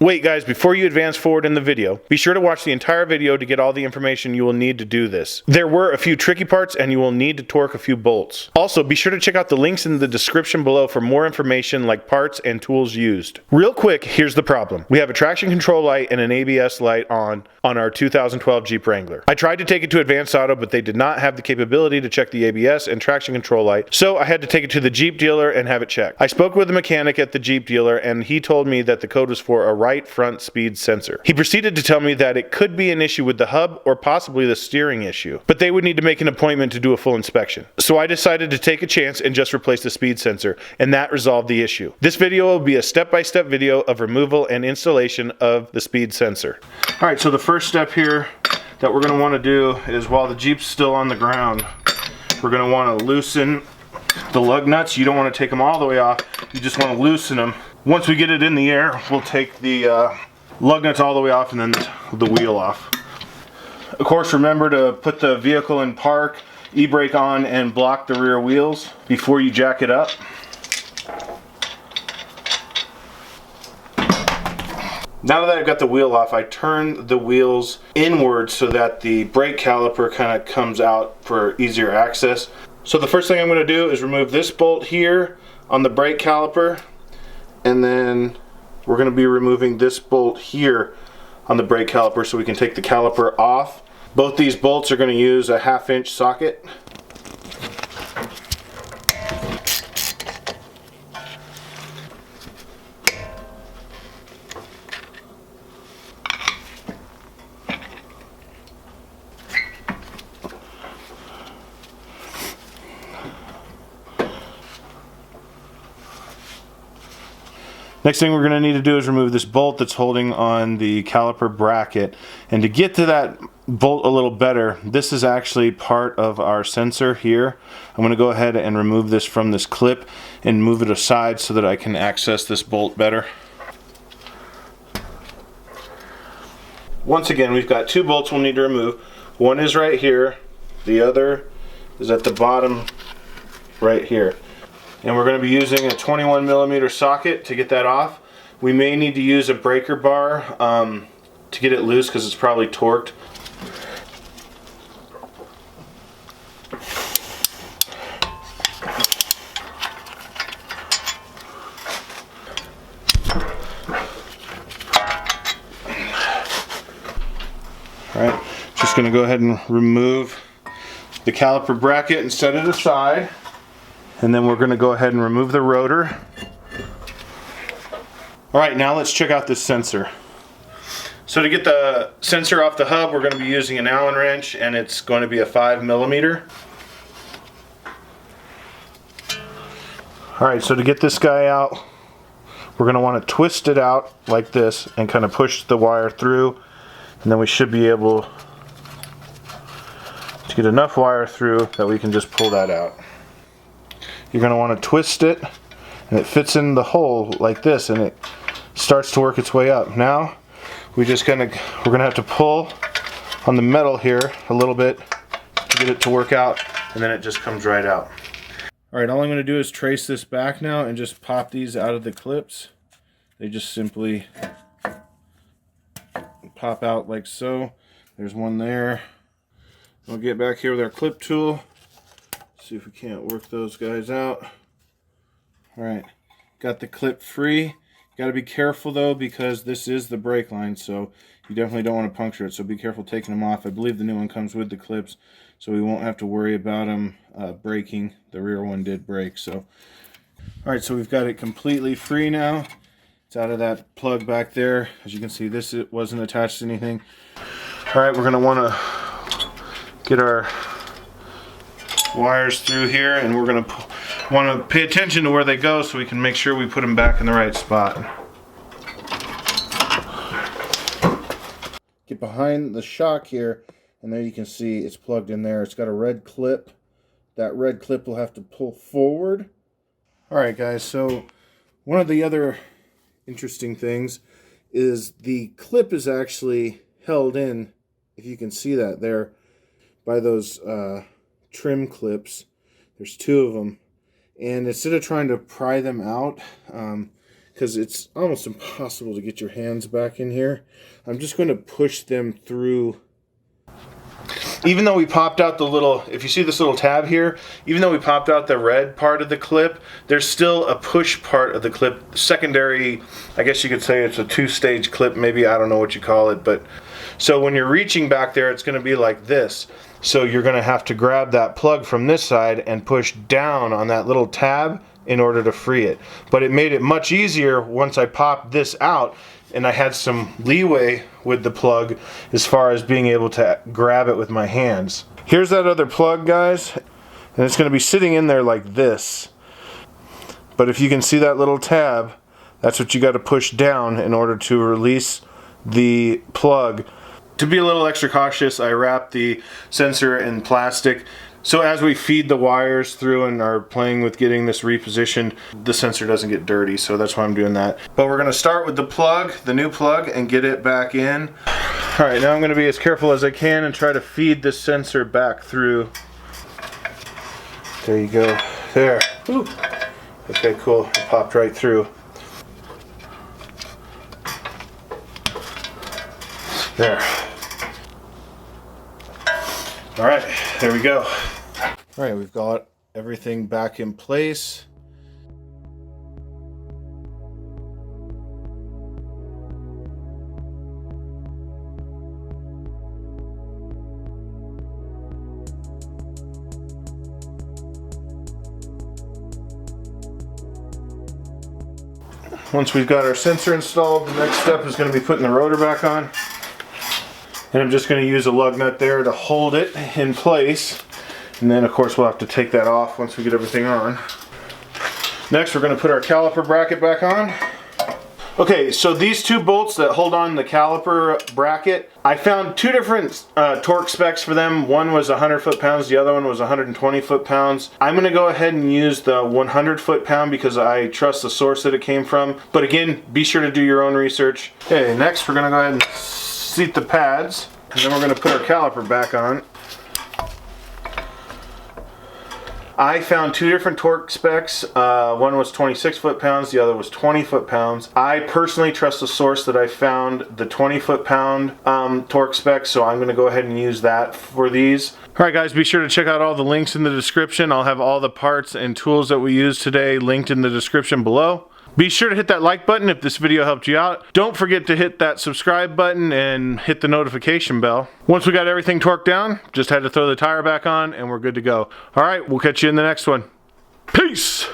Wait guys, before you advance forward in the video, be sure to watch the entire video to get all the information you will need to do this. There were a few tricky parts and you will need to torque a few bolts. Also, be sure to check out the links in the description below for more information like parts and tools used. Real quick, here's the problem. We have a traction control light and an ABS light on our 2012 Jeep Wrangler. I tried to take it to Advanced Auto, but they did not have the capability to check the ABS and traction control light, so I had to take it to the Jeep dealer and have it checked. I spoke with the mechanic at the Jeep dealer and he told me that the code was for a right front speed sensor. He proceeded to tell me that it could be an issue with the hub or possibly the steering issue, but they would need to make an appointment to do a full inspection. So I decided to take a chance and just replace the speed sensor, and that resolved the issue. This video will be a step-by-step video of removal and installation of the speed sensor. Alright, so the first step here that we're going to want to do is, while the Jeep's still on the ground, we're going to want to loosen the lug nuts. You don't want to take them all the way off, you just want to loosen them. Once we get it in the air, we'll take the lug nuts all the way off and then the wheel off. Of course, remember to put the vehicle in park, e-brake on, and block the rear wheels before you jack it up. Now that I've got the wheel off, I turn the wheels inward so that the brake caliper kind of comes out for easier access. So the first thing I'm going to do is remove this bolt here on the brake caliper, and then we're going to be removing this bolt here on the brake caliper so we can take the caliper off. Both these bolts are going to use a 1/2 inch socket. Next thing we're going to need to do is remove this bolt that's holding on the caliper bracket. And to get to that bolt a little better, this is actually part of our sensor here. I'm going to go ahead and remove this from this clip and move it aside so that I can access this bolt better. Once again, we've got two bolts we'll need to remove. One is right here, the other is at the bottom right here. And we're going to be using a 21mm socket to get that off. We may need to use a breaker bar to get it loose because it's probably torqued. Alright, just going to go ahead and remove the caliper bracket and set it aside. And then we're going to go ahead and remove the rotor. Alright, now let's check out this sensor. So to get the sensor off the hub, we're going to be using an Allen wrench, and it's going to be a 5mm. Alright, so to get this guy out, we're going to want to twist it out like this and kind of push the wire through, and then we should be able to get enough wire through that we can just pull that out. You're going to want to twist it, and it fits in the hole like this, and it starts to work its way up. Now we're going to have to pull on the metal here a little bit to get it to work out, and then it just comes right out. Alright, all I'm going to do is trace this back now and just pop these out of the clips. They just simply pop out like so. There's one there. We'll get back here with our clip tool. See if we can't work those guys out. Alright, got the clip free. Got to be careful though, because this is the brake line, so you definitely don't want to puncture it, so be careful taking them off. I believe the new one comes with the clips, so we won't have to worry about them breaking. The rear one did break. So alright, so we've got it completely free now. It's out of that plug back there. As you can see, it wasn't attached to anything. Alright, we're going to want to get our wires through here, and we're going to want to pay attention to where they go so we can make sure we put them back in the right spot. Get behind the shock here, and there you can see it's plugged in there. It's got a red clip. That red clip will have to pull forward. Alright guys, so one of the other interesting things is the clip is actually held in, if you can see that there, by those trim clips. There's two of them, and instead of trying to pry them out, because it's almost impossible to get your hands back in here. I'm just going to push them through. Even though we popped out the little, if you see this little tab here, even though we popped out the red part of the clip, there's still a push part of the clip, secondary. I guess you could say it's a two-stage clip, maybe, I don't know what you call it, but so when you're reaching back there, it's going to be like this. So you're going to have to grab that plug from this side and push down on that little tab in order to free it. But it made it much easier once I popped this out and I had some leeway with the plug as far as being able to grab it with my hands. Here's that other plug, guys, and it's going to be sitting in there like this. But if you can see that little tab, that's what you got to push down in order to release the plug. To be a little extra cautious, I wrapped the sensor in plastic. So as we feed the wires through and are playing with getting this repositioned, the sensor doesn't get dirty, so that's why I'm doing that. But we're gonna start with the plug, the new plug, and get it back in. All right, now I'm gonna be as careful as I can and try to feed the sensor back through. There you go, there. Woo. Okay, cool, it popped right through. There. All right, there we go. All right, we've got everything back in place. Once we've got our sensor installed, the next step is going to be putting the rotor back on. And I'm just going to use a lug nut there to hold it in place. And then of course we'll have to take that off once we get everything on. Next we're going to put our caliper bracket back on. Okay, so these two bolts that hold on the caliper bracket, I found two different torque specs for them. One was 100 foot-pounds, the other one was 120 foot-pounds. I'm going to go ahead and use the 100 foot-pound because I trust the source that it came from. But again, be sure to do your own research. Okay, next we're going to go ahead and seat the pads, and then we're going to put our caliper back on. I found two different torque specs. One was 26 foot-pounds, the other was 20 foot-pounds. I personally trust the source that I found, the 20 foot-pound torque spec, so I'm going to go ahead and use that for these. Alright guys, be sure to check out all the links in the description. I'll have all the parts and tools that we use today linked in the description below. Be sure to hit that like button if this video helped you out. Don't forget to hit that subscribe button and hit the notification bell. Once we got everything torqued down, just had to throw the tire back on and we're good to go. Alright, we'll catch you in the next one. Peace!